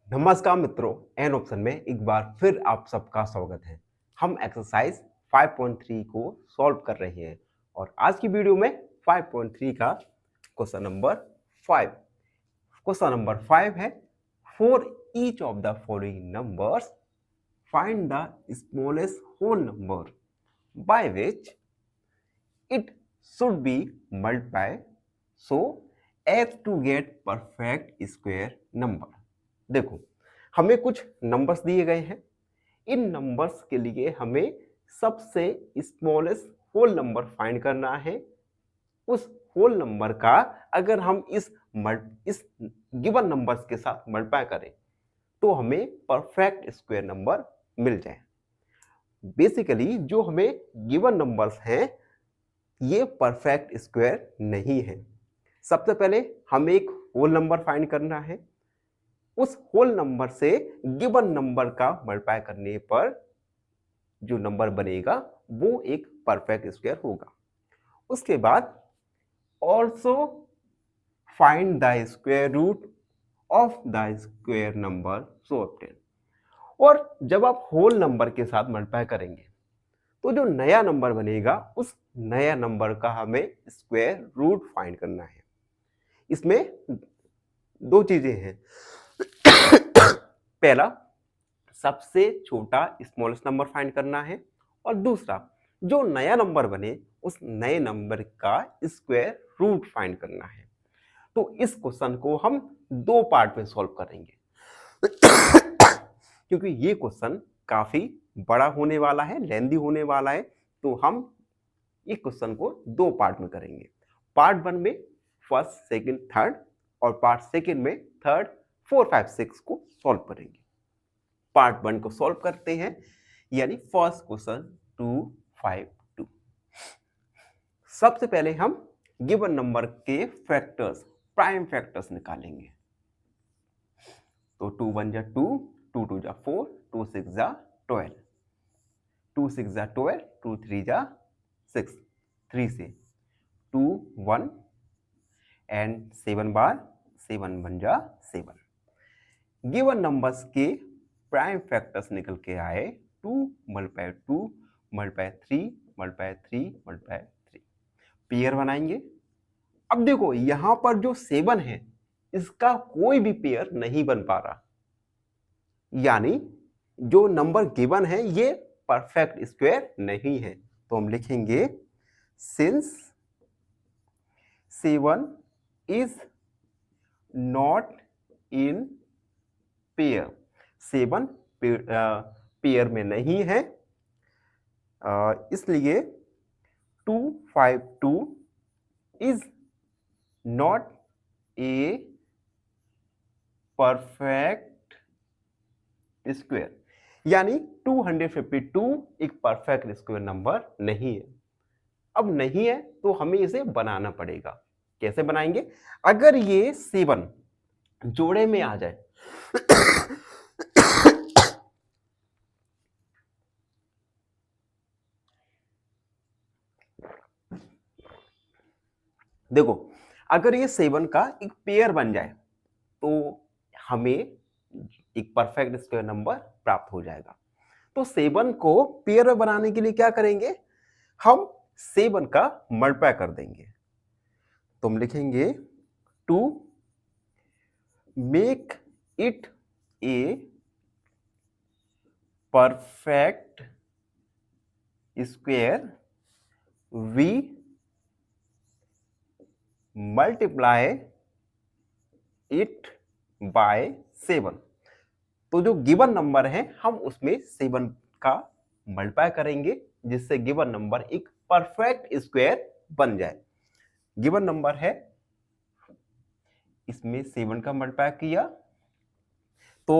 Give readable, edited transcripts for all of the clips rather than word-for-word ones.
नमस्कार मित्रों, an option में एक बार फिर आप सबका स्वागत है। हम एक्सरसाइज 5.3 को सॉल्व कर रहे हैं और आज की वीडियो में 5.3 का क्वेश्चन नंबर 5। क्वेश्चन नंबर 5 है, for each of the following numbers find the smallest whole number by which it should be multiply so as to get perfect square number. देखो, हमें कुछ नंबर्स दिए गए हैं। इन नंबर्स के लिए हमें सबसे स्मॉलेस्ट होल नंबर फाइंड करना है। उस होल नंबर का अगर हम इस गिवन नंबर्स के साथ मल्टीप्लाई करें तो हमें परफेक्ट स्क्वायर नंबर मिल जाए। बेसिकली जो हमें गिवन नंबर्स हैं ये परफेक्ट स्क्वायर नहीं है। सबसे पहले हमें एक होल नंबर फाइंड करना है। उस होल नंबर से गिवन नंबर का मल्टीप्लाई करने पर जो नंबर बनेगा वो एक परफेक्ट स्क्वायर होगा। उसके बाद also find the square root of the square number so obtain. और जब आप होल नंबर के साथ मल्टीप्लाई करेंगे तो जो नया नंबर बनेगा उस नया नंबर का हमें स्क्वायर रूट फाइंड करना है। इसमें दो चीजें हैं। पहला, सबसे छोटा स्मॉलेस्ट नंबर फाइंड करना है और दूसरा, जो नया नंबर बने उस नए नंबर का स्क्वायर रूट फाइंड करना है। तो इस क्वेश्चन को हम दो पार्ट में सॉल्व करेंगे क्योंकि ये क्वेश्चन काफी बड़ा होने वाला है, लेंदी होने वाला है। तो हम इस क्वेश्चन को दो पार्ट में करेंगे। पार्ट 1 में फर्स्ट, सेकंड, थर्ड और पार्ट सेकंड में थर्ड, 4, 5, 6 को सॉल्व करेंगे। पार्ट 1 को सॉल्व करते हैं, यानी फर्स्ट क्वेश्चन 252। सबसे पहले हम गिवन नंबर के फैक्टर्स, प्राइम फैक्टर्स निकालेंगे। तो 2 1 जा 2, 2 2 जा 4, 2 6 जा 12, 2 6 जा 12, 2 3 जा 6, 3 से 2 1 एंड 7 बार 7 1 जा 7। गिवन नंबर्स के प्राइम फैक्टर्स निकल के आए 2 multiply 2 multiply 3 multiply 3 multiply 3। Pair बनाएंगे। अब देखो यहां पर जो 7 है इसका कोई भी पेयर नहीं बन पा रहा, यानी जो नंबर गिवन है ये परफेक्ट स्क्वायर नहीं है। तो हम लिखेंगे since 7 is not in pair. 7 pair में नहीं है, इसलिए 252 is not a perfect square, यानी 252 एक परफेक्ट स्क्वायर नंबर नहीं है। अब नहीं है तो हमें इसे बनाना पड़ेगा। कैसे बनाएंगे? अगर ये 7 जोड़े में आ जाए देखो, अगर ये 7 का एक पेयर बन जाए तो हमें एक परफेक्ट स्क्वायर नंबर प्राप्त हो जाएगा। तो 7 को पेयर में बनाने के लिए क्या करेंगे? हम 7 का मल्टीप्लाई कर देंगे। तो हम लिखेंगे to make it a perfect square we multiply it by 7। तो जो गिवन नंबर है हम उसमें 7 का मल्टीप्लाई करेंगे जिससे गिवन नंबर एक परफेक्ट स्क्वायर बन जाए। गिवन नंबर है, इसमें 7 का मल्टीप्लाई किया तो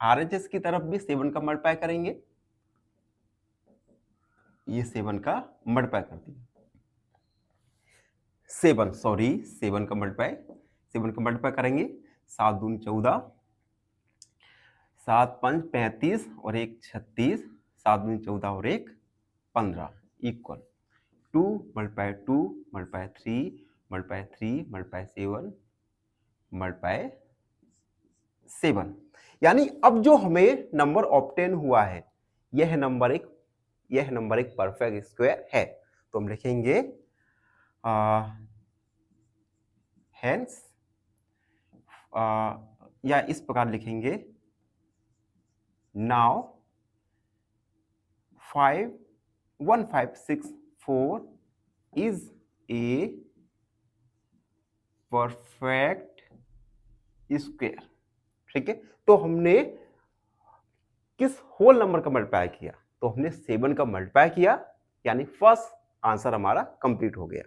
आरएचएस की तरफ भी 7 का मल्टीप्लाई करेंगे। ये 7 का मल्टीप्लाई कर दिया, 7 का मल्टीप्लाई करेंगे। 7 दूनी 14, 7 5 35 और 1 36, 7 दूनी 14 और 1 15 equal 2 multiply 2 multiply 3 multiply 3 multiply 7 multiply 7। यानी अब जो हमें नंबर ऑब्टेन हुआ है यह नंबर एक परफेक्ट स्क्वायर है। तो हम लिखेंगे हेंस, या इस प्रकार लिखेंगे, now 1564 is a perfect square. ठीक है, तो हमने किस होल नंबर का मल्टीप्लाई किया? तो हमने 7 का मल्टीप्लाई किया, यानी फर्स्ट आंसर हमारा कंप्लीट हो गया।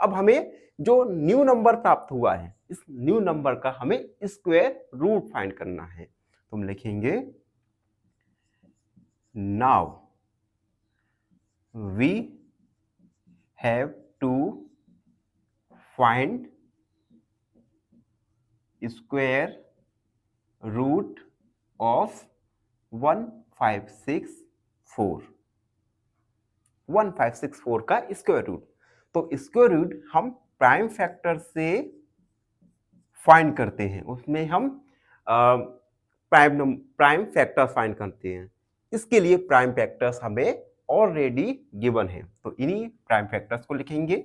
अब हमें जो न्यू नंबर प्राप्त हुआ है, इस न्यू नंबर का हमें स्क्वायर रूट फाइंड करना है। तो हम लिखेंगे now we have to find square root of 1564 का स्क्वायर रूट। तो स्क्वायर रूट हम प्राइम फैक्टर से फाइंड करते हैं, उसमें हम प्राइम फैक्टर्स फाइंड करते हैं। इसके लिए प्राइम फैक्टर्स हमें ऑलरेडी गिवन है, तो इन्हीं प्राइम फैक्टर्स को लिखेंगे।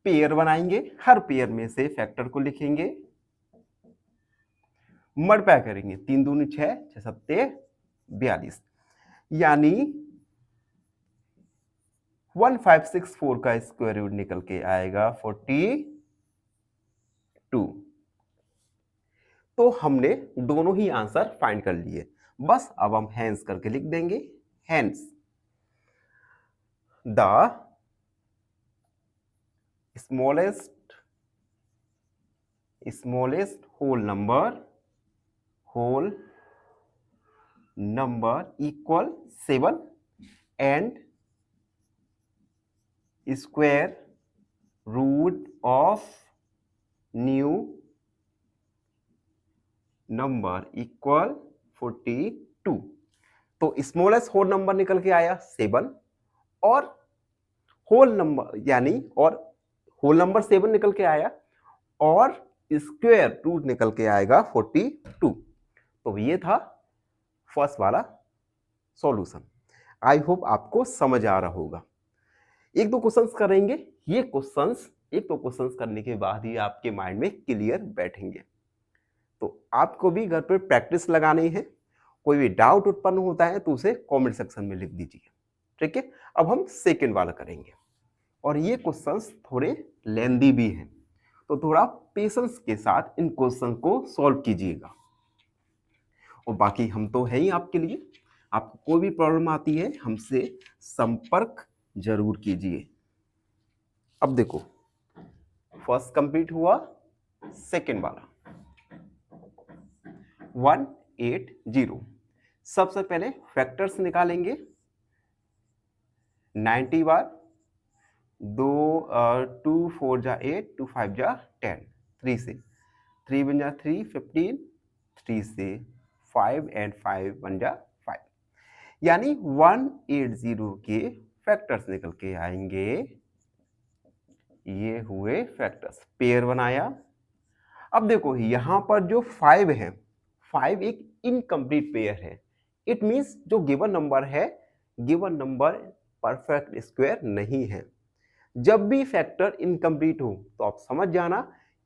पेयर बनाएंगे, हर पेयर में से फैक्टर को लिखेंगे, मल्टीप्लाई करेंगे, 3 दूनी 6, 6 सत्ते 42, यानी 1564 का स्क्वायर रूट निकल के आएगा 42। तो हमने दोनों ही आंसर फाइंड कर लिए, बस अब हम हेंस करके लिख देंगे। Hence the smallest whole number equal 7 and square root of new number equal 42। तो स्मॉलेस्ट होल नंबर निकल के आया 7 और होल नंबर होल नंबर 7 निकल के आया और स्क्वायर रूट निकल के आएगा 42। तो ये था फर्स्ट वाला सॉल्यूशन। आई होप आपको समझ आ रहा होगा। एक दो क्वेश्चंस करेंगे, ये क्वेश्चंस एक दो क्वेश्चंस करने के बाद ही आपके माइंड में क्लियर बैठेंगे। तो आपको भी घर पर प्रैक्टिस लगानी है। कोई भी डाउट उत्पन्न होता है तो उसे कमेंट सेक्शन में लिख दीजिए। ठीक है, अब हम सेकंड वाला करेंगे और ये क्वेश्चंस थोड़े लेंदी भी हैं, तो थोड़ा पेशेंस के साथ इन क्वेश्चन को सॉल्व कीजिएगा। और बाकी हम तो है ही आपके लिए। आपको कोई भी प्रॉब्लम आती है हमसे संपर्क जरूर कीजिए। अब देखो, फर्स्ट कंप्लीट हुआ, सेकंड वाला 180। सबसे पहले फैक्टर्स निकालेंगे। 90 बार 2 4 जा 8, 2 5 जा 10, 3 से 3 1 जा 3, 15, 3 से 5 and 5 1 जा 5, यानी 180 के फैक्टर्स निकल के आएंगे। ये हुए फैक्टर्स, पेयर बनाया। अब देखो यहां पर जो 5 है, 5 एक इनकम्प्लीट पेयर है। इट मींस जो गिवन नंबर है, गिवन नंबर परफेक्ट स्क्वायर नहीं है। जब भी फैक्टर इनकम्प्लीट हो तो आप समझ जाना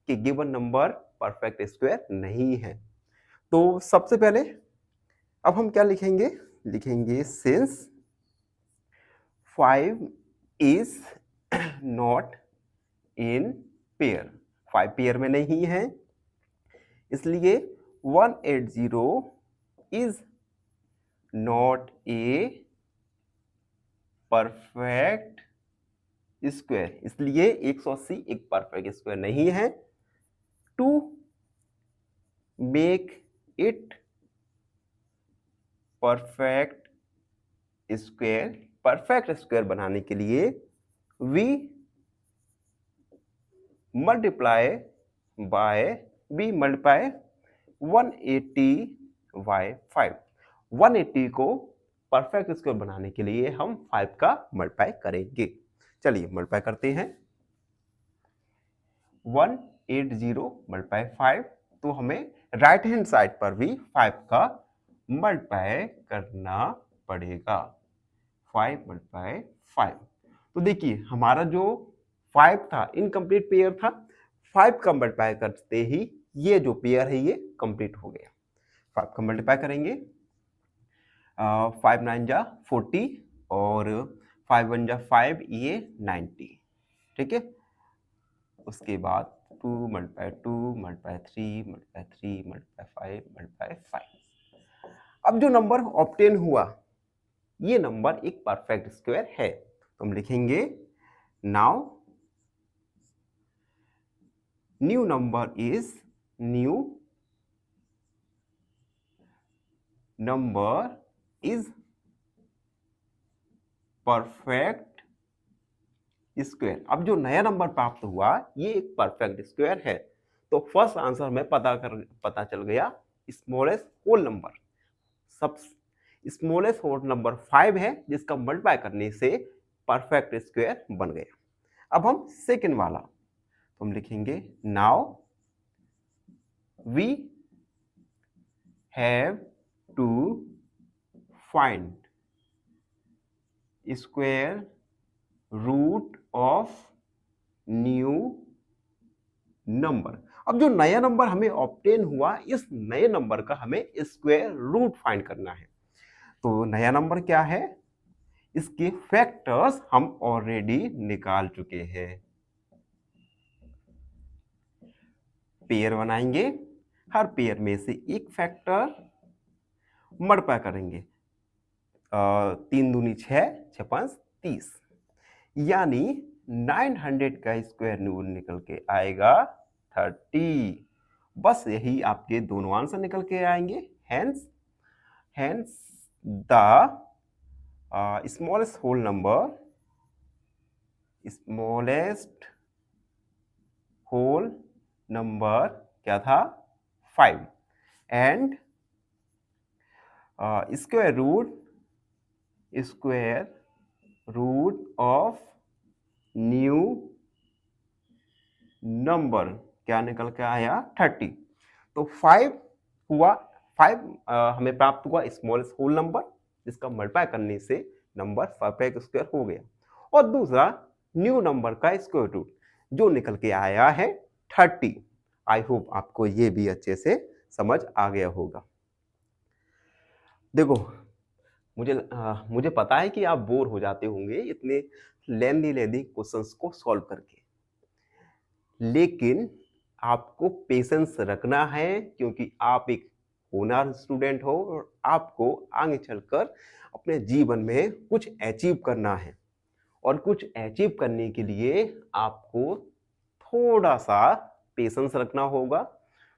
कि गिवन नंबर परफेक्ट स्क्वायर नहीं है। तो सबसे पहले अब हम क्या लिखेंगे? लिखेंगे since 5 is not in pair, 5 pair में नहीं है, इसलिए 180 is not a perfect square, इसलिए 180 एक परफेक्ट स्क्वायर नहीं है। To make it perfect square बनाने के लिए वी मल्टीप्लाई 180 बाय 5। 180 को परफेक्ट स्क्वायर बनाने के लिए हम 5 का मल्टीप्लाई करेंगे। चलिए मल्टीप्लाई करते हैं। 1 80 मल्टीप्लाई 5, तो हमें राइट हैंड साइड पर भी 5 का मल्टीप्लाई करना पड़ेगा। 5 मल्टीप्लाई 5, तो देखिए हमारा जो 5 था इनकम्प्लीट पेयर था, 5 का मल्टीप्लाई करते ही ये जो पेयर है ये कंप्लीट हो गया। 5 का मल्टीप्लाई करेंगे, 5 9 जा 40 और 5 1 जा 5, ये 90, ठीक है। उसके बाद 2 multiply 2 multiply 3 multiply 3 multiply 5 multiply 5। अब जो नंबर ऑब्टेन हुआ ये नंबर एक परफेक्ट स्क्वायर है, तो हम लिखेंगे now new number is perfect square. अब जो नया नंबर प्राप्त हुआ ये एक परफेक्ट स्क्वायर है, तो फर्स्ट आंसर में पता चल गया स्मॉलेस्ट होल नंबर। सब स्मॉलेस्ट होल नंबर 5 है जिसका मल्टीप्लाई करने से परफेक्ट स्क्वायर बन गया। अब हम सेकंड वाला, तो हम लिखेंगे now we have to find square root of new number. अब जो नया नंबर हमें ऑब्टेन हुआ इस नए नंबर का हमें स्क्वायर रूट फाइंड करना है। तो नया नंबर क्या है, इसके फैक्टर्स हम ऑलरेडी निकाल चुके हैं। पेयर बनाएंगे, हर पेयर में से एक फैक्टर मल्टीप्लाई करेंगे, 3 दूनी 6, 6 5 30, यानी 900 का स्क्वायर निकल के आएगा 30। बस यही आपके दोनों आंसर निकल के आएंगे। Hence the smallest whole number क्या था, 5, and square root of new number क्या निकल के आया, 30। तो 5 हुआ, 5 हमें प्राप्त हुआ स्मॉलेस्ट होल नंबर जिसका मल्टीप्लाई करने से नंबर परफेक्ट स्क्वायर हो गया, और दूसरा न्यू नंबर का स्क्वायर रूट जो निकल के आया है 30। आई होप आपको ये भी अच्छे से समझ आ गया होगा। देखो मुझे पता है कि आप बोर हो जाते होंगे इतने लेंदी क्वेश्चंस को सॉल्व करके, लेकिन आपको पेशेंस रखना है क्योंकि आप एक होनहार स्टूडेंट हो और आपको आगे चलकर अपने जीवन में कुछ अचीव करना है, और कुछ अचीव करने के लिए आपको थोड़ा सा पेशेंस रखना होगा,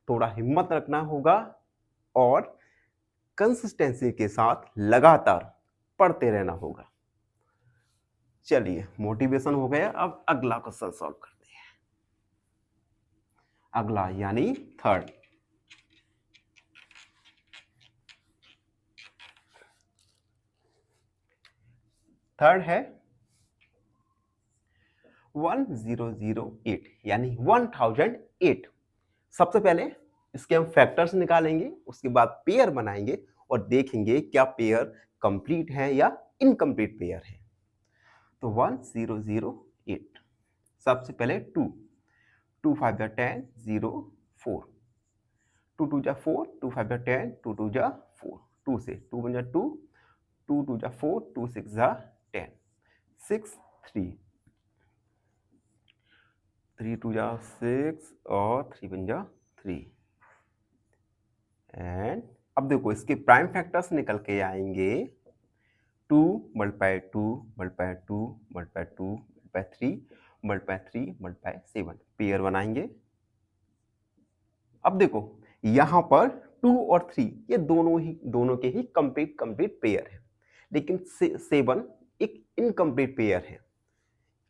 थोड़ा हिम्मत रखना होगा, और कंसिस्टेंसी के साथ लगातार पढ़ते रहना होगा। चलिए मोटिवेशन हो गया, अब अगला क्वेश्चन सॉल्व करते हैं। अगला यानी थर्ड है 1008 यानी 1008। सबसे पहले इसके हम फैक्टर्स निकालेंगे, उसके बाद पेयर बनाएंगे और देखेंगे क्या पेयर कंप्लीट है या इनकम्प्लीट पेयर है। तो 1008, सबसे पहले 2 5 जा 10, 0 4, 2 2 जा 4, 2 5 जा 10, 2 2 जा 4, 2 से 2 1 जा 2, 2 2 जा 4, 2 6 जा 10, 6 3, 3 2 जा 6 और 3 1 जा 3। एंड अब देखो इसके प्राइम फैक्टर्स निकल के आएंगे 2 multiply 2 multiply 2 multiply 2 multiply 3 multiply 3 multiply 7। Pair बनाएंगे। अब देखो यहां पर 2 और 3 ये दोनों के ही कंप्लीट पेयर है, लेकिन 7 एक इनकम्प्लीट पेयर है।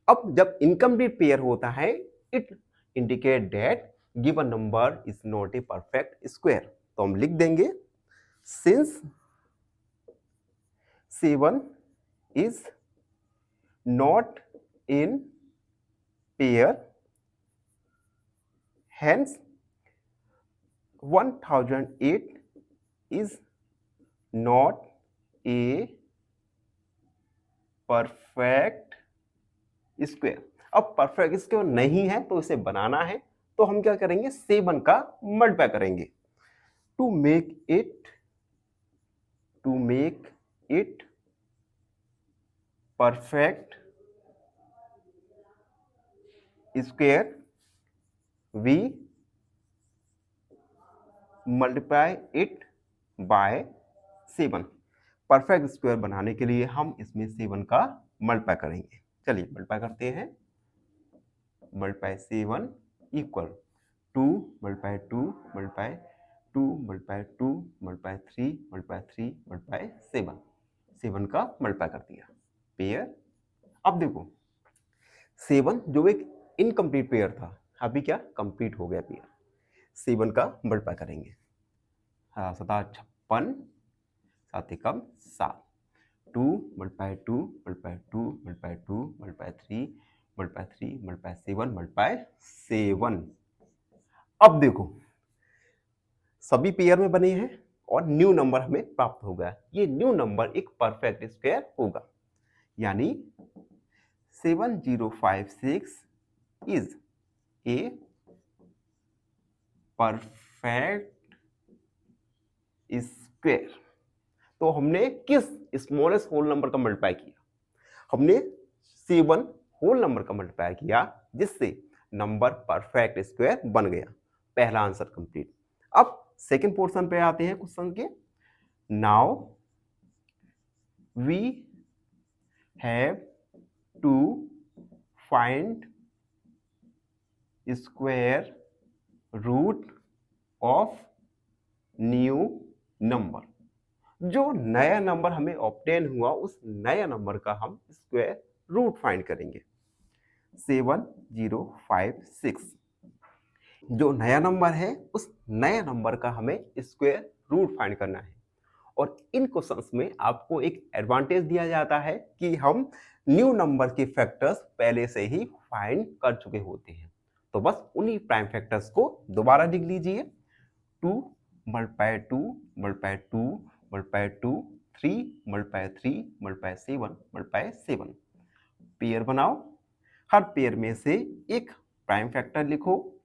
अब जब इनकम्प्लीट पेयर होता है it indicate that given number is not a perfect square. तो हम लिख देंगे since 7 is not in pair, Hence 1008 is not a perfect square. अब परफेक्ट स्क्वायर नहीं है तो इसे बनाना है, तो हम क्या करेंगे, 7 का मल्टीप्लाई करेंगे to make it perfect square we multiply it by 7। Perfect square बनाने के लिए हम इसमें 7 का मल्टीप्लाई करेंगे। चलिए मल्टीप्लाई करते हैं। Multiply 7 equal 2 multiply 2 multiply 2 multiply 2 multiply 3 multiply 3 multiply 7 का मल्टीप्लाई कर दिया पेयर। अब देखो 7 जो एक इनकम्प्लीट पेयर था अभी क्या कंप्लीट हो गया पेयर। 7 का मल्टीप्लाई करेंगे, 7 56 सात एकम 7, 2 multiply 2 multiply 2 multiply 2 multiply 3 multiply 3 multiply 7 multiply 7। अब देखो सभी पेयर में बने हैं और न्यू नंबर हमें प्राप्त होगा। ये न्यू नंबर एक परफेक्ट स्क्वायर होगा, यानी 7056 इज ए परफेक्ट स्क्वायर। तो हमने किस स्मॉलेस्ट होल नंबर का मल्टीप्लाई किया, हमने 7 होल नंबर का मल्टीप्लाई किया, जिससे नंबर परफेक्ट स्क्वायर बन गया। पहला आंसर कंप्लीट। अब सेकंड पोर्शन पे आते हैं क्वेश्चन के। Now we have to find square root of new number. जो नया नंबर हमें ऑब्टेन हुआ उस नया नंबर का हम स्क्वायर रूट फाइंड करेंगे। 7056 जो नया नंबर है उस नया नंबर का हमें स्क्वायर रूट फाइंड करना है। और इन क्वेश्चंस में आपको एक एडवांटेज दिया जाता है कि हम न्यू नंबर के फैक्टर्स पहले से ही फाइंड कर चुके होते हैं, तो बस उन्हीं प्राइम फैक्टर्स को दोबारा लिख लीजिए। 2 multiply 2 multiply 2 multiply 2 3 multiply 3 multiply 7 multiply 7। Pair बनाओ, हर पेयर में से एक प्राइम फैक्टर लिखो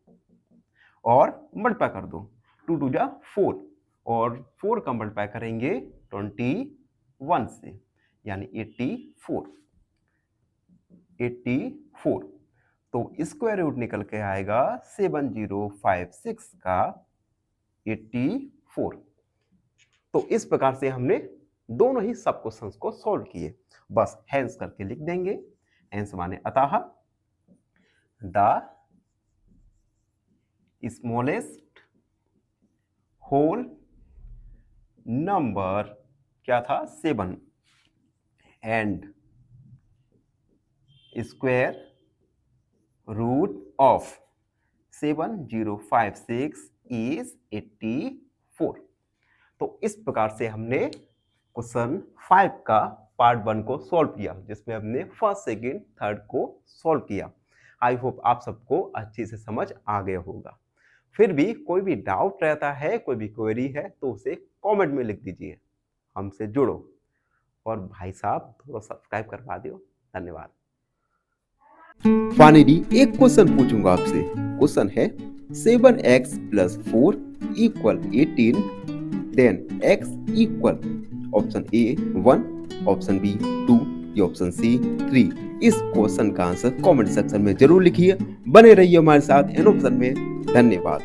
और मल्टीप्लाई कर दो। 2 2 जा 4 और 4 का मल्टीप्लाई करेंगे 21 से, यानी 84। तो स्क्वायर रूट निकल के आएगा 7056 का 84। तो इस प्रकार से हमने दोनों ही सब क्वेश्चंस को सॉल्व किए। बस हेंस करके लिख देंगे। हेंस माने अतः द स्मॉलेस्ट होल नंबर क्या था 7 and square root of 7056 is 84। तो इस प्रकार से हमने क्वेश्चन 5 का पार्ट 1 को सॉल्व किया, जिसमें हमने फर्स्ट सेकंड थर्ड को सॉल्व किया। आई होप आप सबको अच्छे से समझ आ गया होगा। फिर भी कोई भी डाउट रहता है, कोई भी क्वेरी है, तो उसे कमेंट में लिख दीजिए। हमसे जुड़ो और भाई साहब थोड़ा सब्सक्राइब करवा दो। धन्यवाद। फाइनली एक क्वेश्चन पूछूंगा आपसे। क्वेश्चन है 7x + 4 = 18, then x = option A 1, option B 2 या ऑप्शन सी 3। इस क्वेश्चन का आंसर कमेंट सेक्शन में जरूर लिखिए। बने रहिए हमारे साथ एन ऑप्शन में। धन्यवाद।